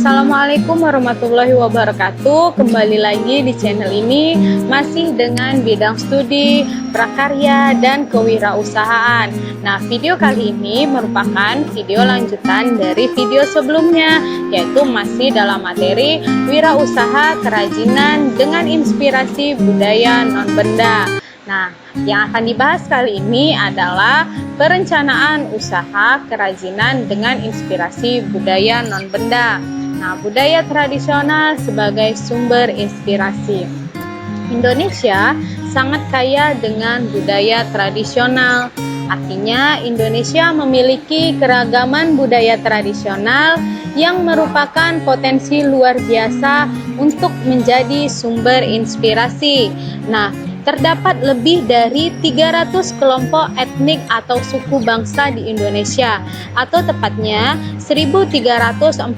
Assalamualaikum warahmatullahi wabarakatuh. Kembali lagi di channel ini masih dengan bidang studi, prakarya, dan kewirausahaan. Nah, video kali ini merupakan video lanjutan dari video sebelumnya, yaitu masih dalam materi wirausaha kerajinan dengan inspirasi budaya non-benda. Nah, yang akan dibahas kali ini adalah perencanaan usaha kerajinan dengan inspirasi budaya non-benda. Nah, budaya tradisional sebagai sumber inspirasi. Indonesia sangat kaya dengan budaya tradisional. Artinya, Indonesia memiliki keragaman budaya tradisional yang merupakan potensi luar biasa untuk menjadi sumber inspirasi. Nah, terdapat lebih dari 300 kelompok etnik atau suku bangsa di Indonesia, atau tepatnya 1.340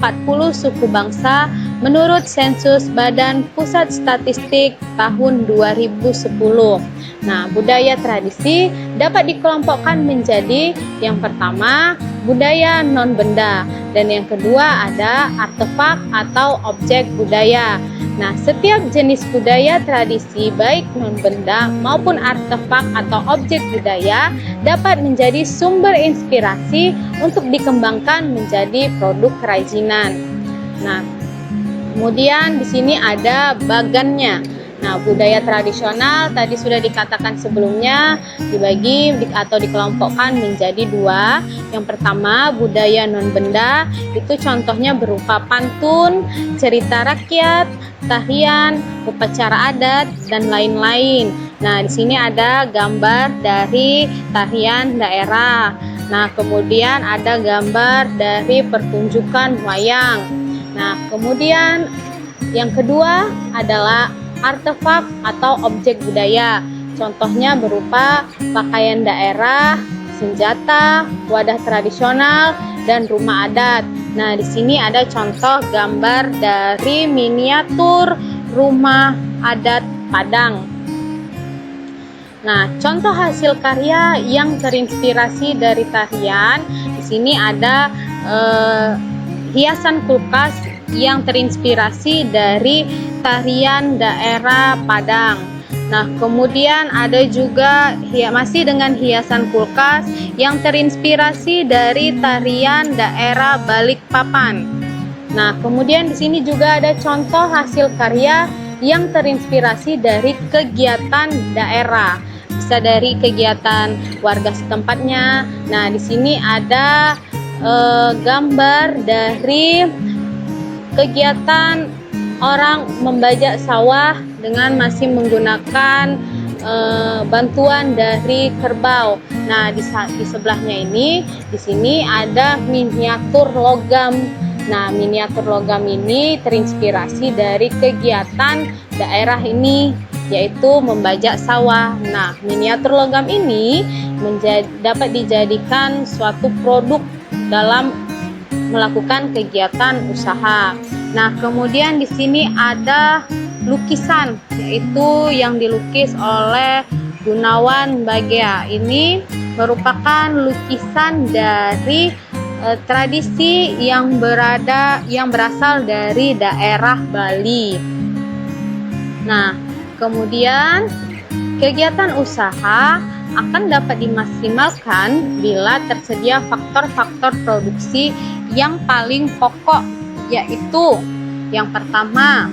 suku bangsa menurut sensus Badan Pusat Statistik tahun 2010. Nah, budaya tradisi dapat dikelompokkan menjadi yang pertama, budaya non-benda, dan yang kedua ada artefak atau objek budaya. Nah, setiap jenis budaya tradisi baik non-benda maupun artefak atau objek budaya dapat menjadi sumber inspirasi untuk dikembangkan menjadi produk kerajinan. Nah, kemudian di sini ada bagannya. Nah, budaya tradisional tadi sudah dikatakan sebelumnya dibagi atau dikelompokkan menjadi dua. Yang pertama, budaya non-benda, itu contohnya berupa pantun, cerita rakyat, tarian, upacara adat, dan lain-lain. Nah, di sini ada gambar dari tarian daerah. Nah, kemudian ada gambar dari pertunjukan wayang. Nah, kemudian yang kedua adalah artefak atau objek budaya. Contohnya berupa pakaian daerah, senjata, wadah tradisional, dan rumah adat. Nah, di sini ada contoh gambar dari miniatur rumah adat Padang. Nah, contoh hasil karya yang terinspirasi dari tarian, di sini ada hiasan kulkas yang terinspirasi dari tarian daerah Padang. Nah, kemudian ada juga masih dengan hiasan kulkas yang terinspirasi dari tarian daerah Balikpapan. Nah, kemudian di sini juga ada contoh hasil karya yang terinspirasi dari kegiatan daerah. Bisa dari kegiatan warga setempatnya. Nah, di sini ada gambar dari kegiatan orang membajak sawah dengan masih menggunakan bantuan dari kerbau. Nah, di sebelahnya ini, di sini ada miniatur logam. Nah, miniatur logam ini terinspirasi dari kegiatan daerah ini, yaitu membajak sawah. Nah, miniatur logam ini dapat dijadikan suatu produk dalam melakukan kegiatan usaha. Nah, kemudian di sini ada lukisan, yaitu yang dilukis oleh Gunawan Bagja. Ini merupakan lukisan dari tradisi yang berasal dari daerah Bali. Nah, kemudian kegiatan usaha akan dapat dimaksimalkan bila tersedia faktor-faktor produksi yang paling pokok, yaitu yang pertama,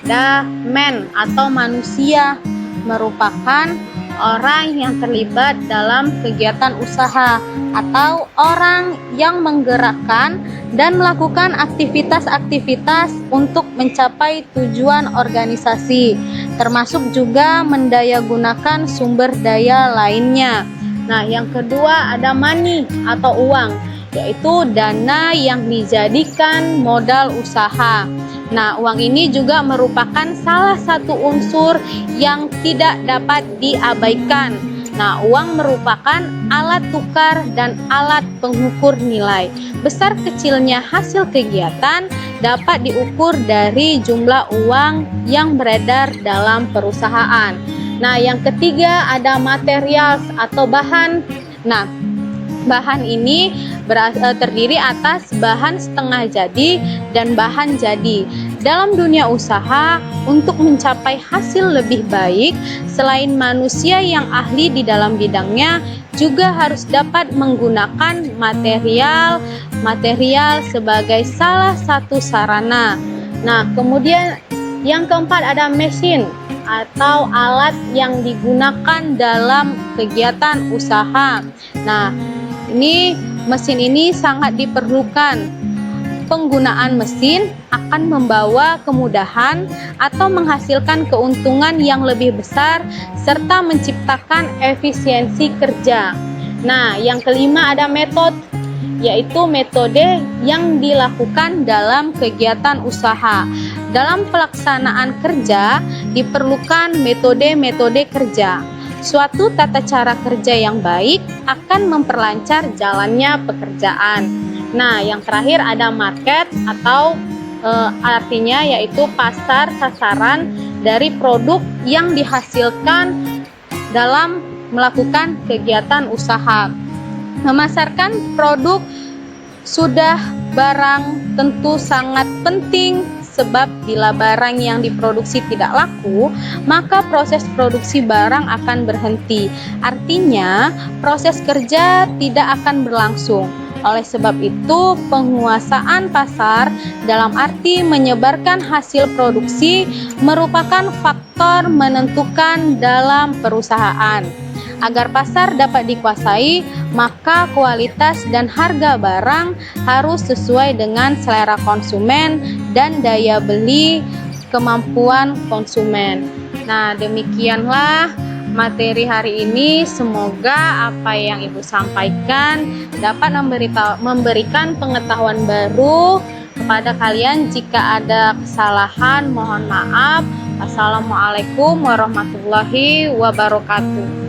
ada man atau manusia, merupakan orang yang terlibat dalam kegiatan usaha atau orang yang menggerakkan dan melakukan aktivitas-aktivitas untuk mencapai tujuan organisasi, termasuk juga mendayagunakan sumber daya lainnya. Nah, yang kedua ada money atau uang, yaitu dana yang dijadikan modal usaha. Nah, uang ini juga merupakan salah satu unsur yang tidak dapat diabaikan. Nah, uang merupakan alat tukar dan alat pengukur nilai. Besar kecilnya hasil kegiatan dapat diukur dari jumlah uang yang beredar dalam perusahaan. Nah, yang ketiga ada material atau bahan. Nah, Bahan ini terdiri atas bahan setengah jadi dan bahan jadi. Dalam dunia usaha, untuk mencapai hasil lebih baik, selain manusia yang ahli di dalam bidangnya, juga harus dapat menggunakan material sebagai salah satu sarana. Nah, kemudian yang keempat ada mesin atau alat yang digunakan dalam kegiatan usaha. Nah, mesin ini sangat diperlukan. Penggunaan mesin akan membawa kemudahan atau menghasilkan keuntungan yang lebih besar serta menciptakan efisiensi kerja. Nah, yang kelima ada metode, yaitu metode yang dilakukan dalam kegiatan usaha. Dalam pelaksanaan kerja diperlukan metode-metode kerja. Suatu tata cara kerja yang baik akan memperlancar jalannya pekerjaan. Nah, yang terakhir ada market atau artinya yaitu pasar sasaran dari produk yang dihasilkan dalam melakukan kegiatan usaha. Memasarkan produk sudah barang tentu sangat penting, sebab bila barang yang diproduksi tidak laku, maka proses produksi barang akan berhenti. Artinya, proses kerja tidak akan berlangsung. Oleh sebab itu, penguasaan pasar dalam arti menyebarkan hasil produksi merupakan faktor menentukan dalam perusahaan. Agar pasar dapat dikuasai, maka kualitas dan harga barang harus sesuai dengan selera konsumen dan daya beli kemampuan konsumen. Nah, demikianlah materi hari ini. Semoga apa yang Ibu sampaikan dapat memberikan pengetahuan baru kepada kalian. Jika ada kesalahan, mohon maaf. Assalamualaikum warahmatullahi wabarakatuh.